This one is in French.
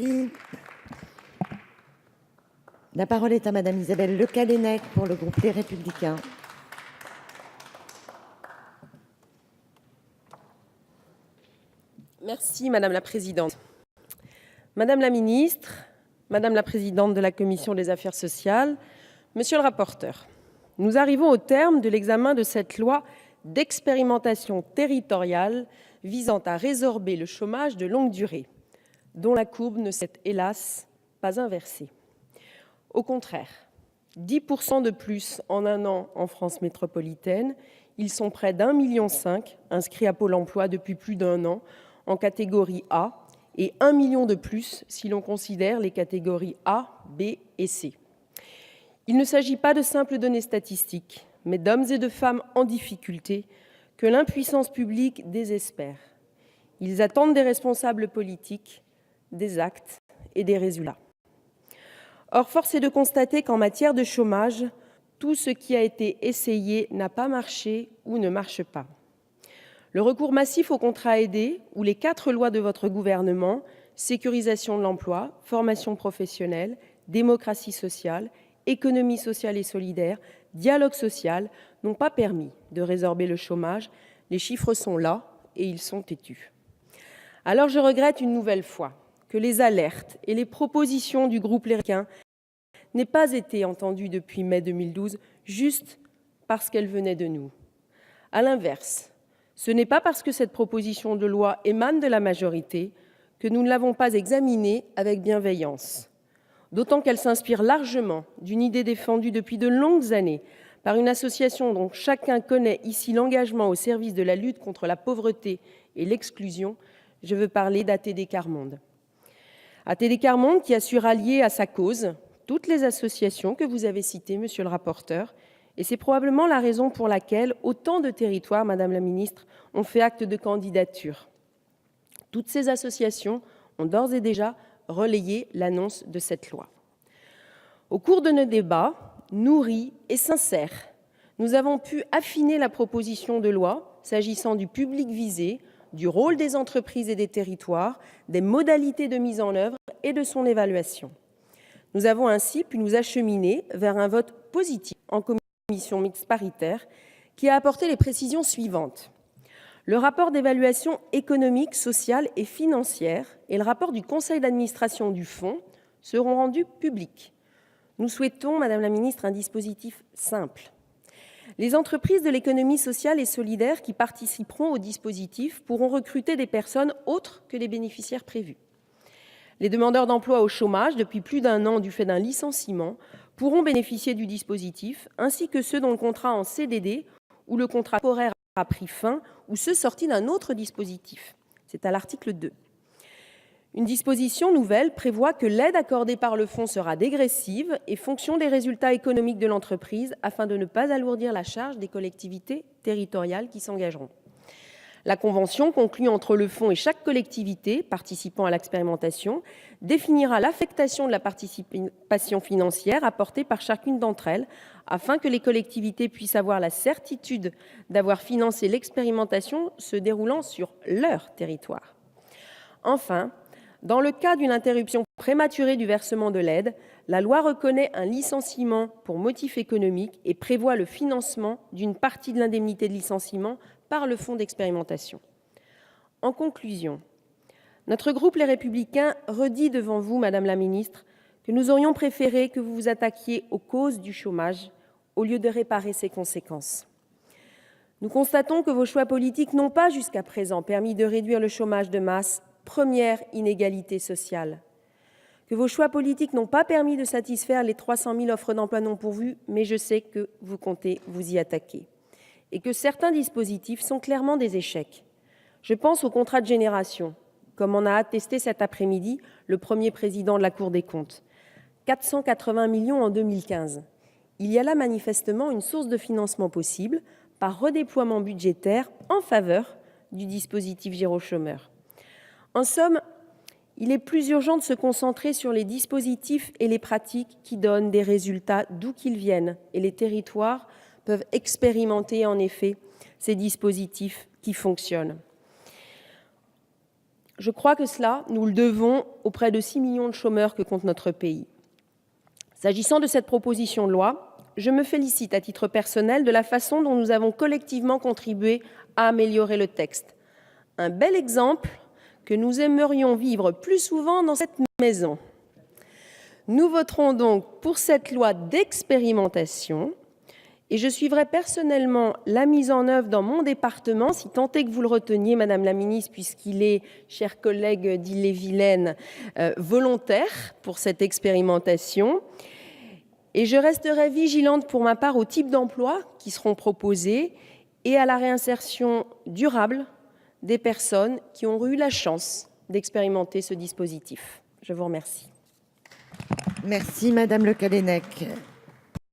Merci. La parole est à Madame Isabelle Le Callennec pour le groupe Les Républicains. Merci Madame la Présidente. Madame la Ministre, Madame la Présidente de la Commission des Affaires sociales, Monsieur le rapporteur, nous arrivons au terme de l'examen de cette loi d'expérimentation territoriale visant à résorber le chômage de longue durée, dont la courbe ne s'est hélas pas inversée. Au contraire, 10% de plus en un an en France métropolitaine, ils sont près d'1,5 million inscrits à Pôle emploi depuis plus d'un an en catégorie A et 1 million de plus si l'on considère les catégories A, B et C. Il ne s'agit pas de simples données statistiques, mais d'hommes et de femmes en difficulté que l'impuissance publique désespère. Ils attendent des responsables politiques, des actes et des résultats. Or, force est de constater qu'en matière de chômage, tout ce qui a été essayé n'a pas marché ou ne marche pas. Le recours massif aux contrats aidés ou les 4 lois de votre gouvernement, sécurisation de l'emploi, formation professionnelle, démocratie sociale, économie sociale et solidaire, dialogue social, n'ont pas permis de résorber le chômage. Les chiffres sont là et ils sont têtus. Alors je regrette une nouvelle fois que les alertes et les propositions du groupe Les Républicains n'aient pas été entendues depuis mai 2012, juste parce qu'elles venaient de nous. À l'inverse, ce n'est pas parce que cette proposition de loi émane de la majorité que nous ne l'avons pas examinée avec bienveillance, d'autant qu'elle s'inspire largement d'une idée défendue depuis de longues années par une association dont chacun connaît ici l'engagement au service de la lutte contre la pauvreté et l'exclusion. Je veux parler d'ATD Quart Monde. ATD Quart Monde qui a su rallier à sa cause toutes les associations que vous avez citées, monsieur le rapporteur, et c'est probablement la raison pour laquelle autant de territoires, Madame la Ministre, ont fait acte de candidature. Toutes ces associations ont d'ores et déjà relayé l'annonce de cette loi. Au cours de nos débats, nourris et sincères, nous avons pu affiner la proposition de loi s'agissant du public visé, du rôle des entreprises et des territoires, des modalités de mise en œuvre et de son évaluation. Nous avons ainsi pu nous acheminer vers un vote positif en commission mixte paritaire qui a apporté les précisions suivantes. Le rapport d'évaluation économique, sociale et financière et le rapport du conseil d'administration du fonds seront rendus publics. Nous souhaitons, Madame la Ministre, un dispositif simple. Les entreprises de l'économie sociale et solidaire qui participeront au dispositif pourront recruter des personnes autres que les bénéficiaires prévus. Les demandeurs d'emploi au chômage depuis plus d'un an du fait d'un licenciement pourront bénéficier du dispositif, ainsi que ceux dont le contrat en CDD ou le contrat temporaire a pris fin ou ceux sortis d'un autre dispositif. C'est à l'article 2. Une disposition nouvelle prévoit que l'aide accordée par le fonds sera dégressive et fonction des résultats économiques de l'entreprise afin de ne pas alourdir la charge des collectivités territoriales qui s'engageront. La convention conclue entre le fonds et chaque collectivité participant à l'expérimentation définira l'affectation de la participation financière apportée par chacune d'entre elles afin que les collectivités puissent avoir la certitude d'avoir financé l'expérimentation se déroulant sur leur territoire. Enfin, dans le cas d'une interruption prématurée du versement de l'aide, la loi reconnaît un licenciement pour motif économique et prévoit le financement d'une partie de l'indemnité de licenciement par le fonds d'expérimentation. En conclusion, notre groupe Les Républicains redit devant vous, Madame la Ministre, que nous aurions préféré que vous vous attaquiez aux causes du chômage au lieu de réparer ses conséquences. Nous constatons que vos choix politiques n'ont pas jusqu'à présent permis de réduire le chômage de masse, première inégalité sociale. Que vos choix politiques n'ont pas permis de satisfaire les 300 000 offres d'emploi non pourvues, mais je sais que vous comptez vous y attaquer. Et que certains dispositifs sont clairement des échecs. Je pense au contrat de génération, comme en a attesté cet après-midi le premier président de la Cour des comptes. 480 millions en 2015. Il y a là manifestement une source de financement possible par redéploiement budgétaire en faveur du dispositif Giro chômeur. En somme, il est plus urgent de se concentrer sur les dispositifs et les pratiques qui donnent des résultats d'où qu'ils viennent, et les territoires peuvent expérimenter en effet ces dispositifs qui fonctionnent. Je crois que cela, nous le devons auprès de 6 millions de chômeurs que compte notre pays. S'agissant de cette proposition de loi, je me félicite à titre personnel de la façon dont nous avons collectivement contribué à améliorer le texte. Un bel exemple que nous aimerions vivre plus souvent dans cette maison. Nous voterons donc pour cette loi d'expérimentation et je suivrai personnellement la mise en œuvre dans mon département, si tant est que vous le reteniez, Madame la Ministre, puisqu'il est, chers collègues d'Ille-et-Vilaine, volontaire pour cette expérimentation. Et je resterai vigilante pour ma part au type d'emplois qui seront proposés et à la réinsertion durable des personnes qui ont eu la chance d'expérimenter ce dispositif. Je vous remercie. Merci, Madame Le Callennec.